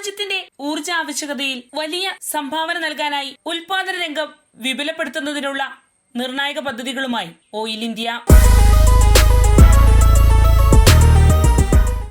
രാജ്യത്തിന്റെ ഊർജ ആവശ്യകതയിൽ വലിയ സംഭാവന നൽകാനായി ഉൽപാദന രംഗം വിപുലപ്പെടുത്തുന്നതിനുള്ള നിർണായക പദ്ധതികളുമായി ഓയിൽ ഇന്ത്യ.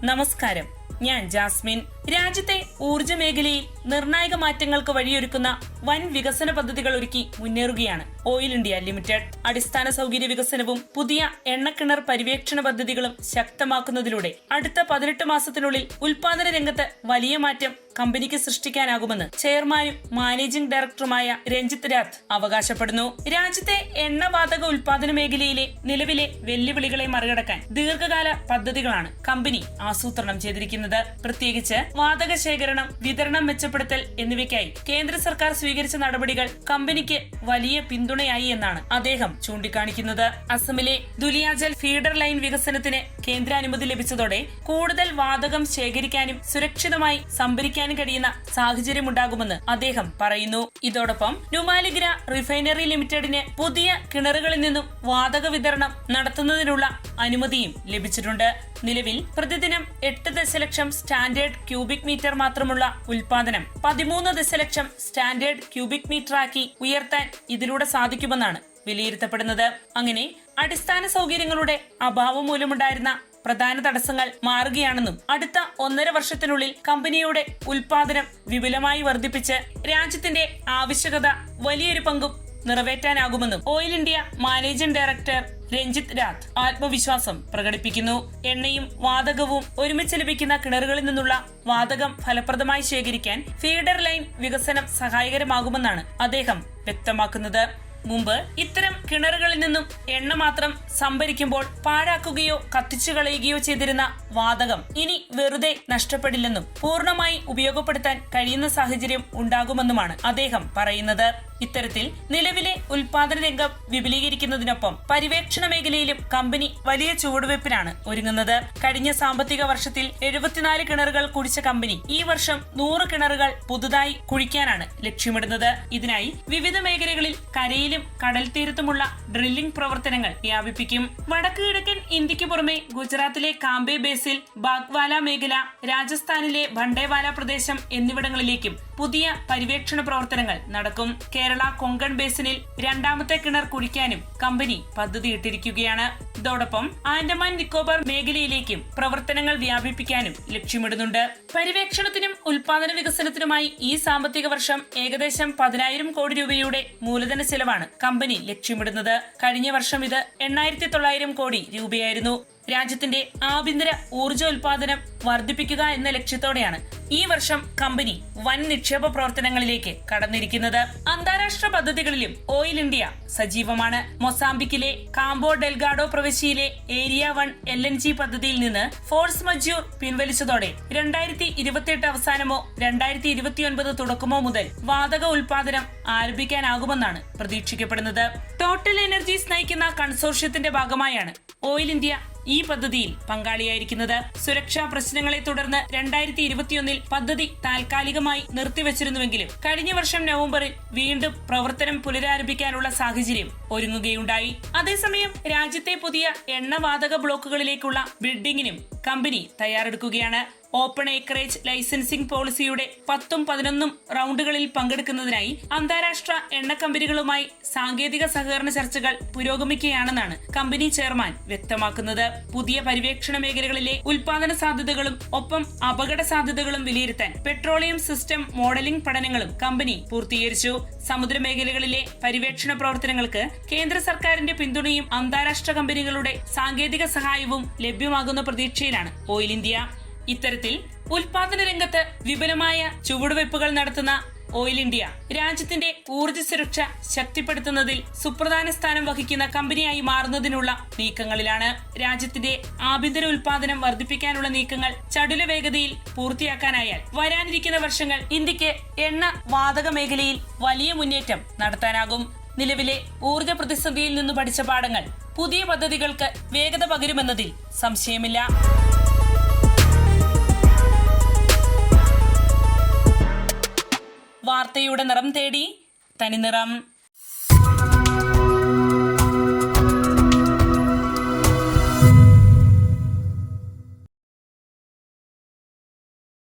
നമസ്കാരം, ഞാൻ ജാസ്മിൻ. രാജ്യത്തെ ഊർജ മേഖലയിൽ നിർണായക മാറ്റങ്ങൾക്ക് വഴിയൊരുക്കുന്ന വൻ വികസന പദ്ധതികൾ ഒരുക്കി മുന്നേറുകയാണ് ഓയിൽ ഇന്ത്യ ലിമിറ്റഡ്. അടിസ്ഥാന സൗകര്യ വികസനവും പുതിയ എണ്ണക്കിണർ പര്യവേക്ഷണ പദ്ധതികളും ശക്തമാക്കുന്നതിലൂടെ അടുത്ത 18 മാസത്തിനുള്ളിൽ ഉൽപാദന രംഗത്ത് വലിയ മാറ്റം കമ്പനിക്ക് സൃഷ്ടിക്കാനാകുമെന്ന് ചെയർമാനും മാനേജിംഗ് ഡയറക്ടറുമായ രഞ്ജിത്ത് രാത്ത് അവകാശപ്പെടുന്നു. രാജ്യത്തെ എണ്ണവാതക ഉൽപാദന മേഖലയിലെ നിലവിലെ വെല്ലുവിളികളെ മറികടക്കാൻ ദീർഘകാല പദ്ധതികളാണ് കമ്പനി ആസൂത്രണം ചെയ്തിരിക്കുന്നത്. പ്രത്യേകിച്ച് വാതക ശേഖരണം, വിതരണം മെച്ചപ്പെടുത്തൽ എന്നിവയ്ക്കായി കേന്ദ്ര സർക്കാർ സ്വീകരിച്ച നടപടികൾ കമ്പനിക്ക് വലിയ പിന്തുണയായി എന്നാണ് അദ്ദേഹം ചൂണ്ടിക്കാണിക്കുന്നത്. അസമിലെ ദുലിയാജൽ ഫീഡർ ലൈൻ വികസനത്തിന് കേന്ദ്രാനുമതി ലഭിച്ചതോടെ കൂടുതൽ വാതകം ശേഖരിക്കാനും സുരക്ഷിതമായി സംഭരിക്കാനും കഴിയുന്ന സാഹചര്യമുണ്ടാകുമെന്ന് അദ്ദേഹം പറയുന്നു. ഇതോടൊപ്പം നുമാലിഗ്ര റിഫൈനറി ലിമിറ്റഡിന് പുതിയ കിണറുകളിൽ നിന്നും വാതക വിതരണം നടത്തുന്നതിനുള്ള അനുമതിയും ലഭിച്ചിട്ടുണ്ട്. നിലവിൽ പ്രതിദിനം 8 ദശലക്ഷം സ്റ്റാൻഡേർഡ് ക്യൂബിക് മീറ്റർ മാത്രമുള്ള ഉൽപാദനം 13 ദശലക്ഷം സ്റ്റാൻഡേർഡ് ക്യൂബിക് മീറ്റർ ആക്കി ഉയർത്താൻ ഇതിലൂടെ സാധിക്കുമെന്നാണ് വിലയിരുത്തപ്പെടുന്നത്. അങ്ങനെ അടിസ്ഥാന സൗകര്യങ്ങളുടെ അഭാവം മൂലമുണ്ടായിരുന്ന പ്രധാന തടസ്സങ്ങൾ മാറുകയാണെന്നും അടുത്ത 1.5 വർഷത്തിനുള്ളിൽ കമ്പനിയുടെ ഉൽപാദനം വിപുലമായി വർദ്ധിപ്പിച്ച് രാജ്യത്തിന്റെ ആവശ്യകത വലിയൊരു പങ്കും നിറവേറ്റാനാകുമെന്നും oil India managing director Ranjith Rath ആത്മവിശ്വാസം പ്രകടിപ്പിക്കുന്നു. എണ്ണയും വാതകവും ഒരുമിച്ച് ലഭിക്കുന്ന കിണറുകളിൽ നിന്നുള്ള വാതകം ഫലപ്രദമായി ശേഖരിക്കാൻ ഫീഡർ ലൈൻ വികസനം സഹായകരമാകുമെന്നാണ് അദ്ദേഹം വ്യക്തമാക്കുന്നത്. മുമ്പ് ഇത്തരം കിണറുകളിൽ നിന്നും എണ്ണ മാത്രം സംഭരിക്കുമ്പോൾ പാഴാക്കുകയോ കത്തിച്ചു കളയുകയോ ചെയ്തിരുന്ന വാതകം ഇനി വെറുതെ നഷ്ടപ്പെടില്ലെന്നും പൂർണ്ണമായി ഉപയോഗപ്പെടുത്താൻ കഴിയുന്ന സാഹചര്യം ഉണ്ടാകുമെന്നുമാണ് അദ്ദേഹം പറയുന്നത്. ഇത്തരത്തിൽ നിലവിലെ ഉൽപാദന രംഗം വിപുലീകരിക്കുന്നതിനൊപ്പം പര്യവേക്ഷണ മേഖലയിലും കമ്പനി വലിയ ചുവടുവയ്പ്പിനാണ് ഒരുങ്ങുന്നത്. കഴിഞ്ഞ സാമ്പത്തിക വർഷത്തിൽ 74 കിണറുകൾ കുഴിച്ച കമ്പനി ഈ വർഷം 100 കിണറുകൾ പുതുതായി കുഴിക്കാനാണ് ലക്ഷ്യമിടുന്നത്. ഇതിനായി വിവിധ മേഖലകളിൽ കരയിലും കടൽ തീരത്തുമുള്ള ഡ്രില്ലിംഗ് പ്രവർത്തനങ്ങൾ വ്യാപിപ്പിക്കും. വടക്ക് കിഴക്കൻ ഇന്ത്യക്ക് പുറമെ ഗുജറാത്തിലെ കാംബെ ബേസിൽ ബാഗ്വാല മേഖല, രാജസ്ഥാനിലെ ഭണ്ടേവാല പ്രദേശം എന്നിവിടങ്ങളിലേക്കും പുതിയ പര്യവേക്ഷണ പ്രവർത്തനങ്ങൾ നടക്കും. കേരള കൊങ്കൺ ബേസിനിൽ 2ാമത്തെ കിണർ കുഴിക്കാനും കമ്പനി പദ്ധതിയിട്ടിരിക്കുകയാണ്. ഇതോടൊപ്പം ആൻഡമാൻ നിക്കോബാർ മേഖലയിലേക്കും പ്രവർത്തനങ്ങൾ വ്യാപിപ്പിക്കാനും ലക്ഷ്യമിടുന്നുണ്ട്. പര്യവേക്ഷണത്തിനും ഉൽപാദന വികസനത്തിനുമായി ഈ സാമ്പത്തിക വർഷം ഏകദേശം 10,000 കോടി രൂപയുടെ മൂലധന ചെലവാണ് കമ്പനി ലക്ഷ്യമിടുന്നത്. കഴിഞ്ഞ വർഷം ഇത് 8,900 കോടി രൂപയായിരുന്നു. രാജ്യത്തിന്റെ ആഭ്യന്തര ഊർജ്ജോൽപാദനം വർദ്ധിപ്പിക്കുക എന്ന ലക്ഷ്യത്തോടെയാണ് ഈ വർഷം കമ്പനി വൻ നിക്ഷേപ പ്രവർത്തനങ്ങളിലേക്ക് കടന്നിരിക്കുന്നത്. അന്താരാഷ്ട്ര പദ്ധതികളിലും ഓയിൽ ഇന്ത്യ സജീവമാണ്. മൊസാംബിക്കിലെ കാംബോ ഡെൽഗാഡോ പ്രവിശ്യയിലെ ഏരിയ 1 LNG പദ്ധതിയിൽ നിന്ന് ഫോഴ്സ് മജ്യൂർ പിൻവലിച്ചതോടെ 2028 അവസാനമോ 2029 തുടക്കമോ മുതൽ വാതക ഉൽപാദനം ആരംഭിക്കാനാകുമെന്നാണ് പ്രതീക്ഷിക്കപ്പെടുന്നത്. ടോട്ടൽ എനർജീസ് നയിക്കുന്ന കൺസോർഷ്യത്തിന്റെ ഭാഗമായാണ് ഓയിൽ ഇന്ത്യ ഈ പദ്ധതിയിൽ പങ്കാളിയായിരിക്കുന്നത്. സുരക്ഷാ പ്രശ്നങ്ങളെ തുടർന്ന് 2021 പദ്ധതി താൽക്കാലികമായി നിർത്തിവച്ചിരുന്നുവെങ്കിലും കഴിഞ്ഞ വർഷം നവംബറിൽ വീണ്ടും പ്രവർത്തനം പുനരാരംഭിക്കാനുള്ള സാഹചര്യം ഒരുങ്ങുകയുണ്ടായി. അതേസമയം രാജ്യത്തെ പുതിയ എണ്ണവാതക ബ്ലോക്കുകളിലേക്കുള്ള ബിൽഡിംഗിനും കമ്പനി തയ്യാറെടുക്കുകയാണ്. ഓപ്പൺ ഏക്കറേജ് ലൈസൻസിംഗ് പോളിസിയുടെ 10ഉം 11ഉം റൗണ്ടുകളിൽ പങ്കെടുക്കുന്നതിനായി അന്താരാഷ്ട്ര എണ്ണ കമ്പനികളുമായി സാങ്കേതിക സഹകരണ ചർച്ചകൾ പുരോഗമിക്കുകയാണെന്നാണ് കമ്പനി ചെയർമാൻ വ്യക്തമാക്കുന്നത്. പുതിയ പര്യവേക്ഷണ മേഖലകളിലെ ഉൽപാദന സാധ്യതകളും ഒപ്പം അപകട സാധ്യതകളും വിലയിരുത്താൻ പെട്രോളിയം സിസ്റ്റം മോഡലിംഗ് പഠനങ്ങളും കമ്പനി പൂർത്തീകരിച്ചു. സമുദ്രമേഖലകളിലെ പര്യവേക്ഷണ പ്രവർത്തനങ്ങൾക്ക് കേന്ദ്ര സർക്കാരിന്റെ പിന്തുണയും അന്താരാഷ്ട്ര കമ്പനികളുടെ സാങ്കേതിക സഹായവും ലഭ്യമാകുന്ന പ്രതീക്ഷയിലാണ് ഓയിൽ ഇന്ത്യ. ഇത്തരത്തിൽ ഉൽപാദന രംഗത്ത് വിപുലമായ ചുവടുവയ്പ്പുകൾ നടത്തുന്ന ഓയിൽ ഇന്ത്യ രാജ്യത്തിന്റെ ഊർജ്ജ സുരക്ഷ ശക്തിപ്പെടുത്തുന്നതിൽ സുപ്രധാന സ്ഥാനം വഹിക്കുന്ന കമ്പനിയായി മാറുന്നതിനുള്ള നീക്കങ്ങളിലാണ്. രാജ്യത്തിന്റെ ആഭ്യന്തര ഉൽപാദനം വർദ്ധിപ്പിക്കാനുള്ള നീക്കങ്ങൾ ചടുല വേഗതയിൽ പൂർത്തിയാക്കാനായാൽ വരാനിരിക്കുന്ന വർഷങ്ങൾ ഇന്ത്യക്ക് എണ്ണ വാതക മേഖലയിൽ വലിയ മുന്നേറ്റം നടത്താനാകും. നിലവിലെ ഊർജ്ജ പ്രതിസന്ധിയിൽ നിന്ന് പഠിച്ച പാഠങ്ങൾ പുതിയ പദ്ധതികൾക്ക് വേഗത പകരുമെന്നതിൽ സംശയമില്ല. വാർത്തയുടെ നിറം തേടി തനിനിറം.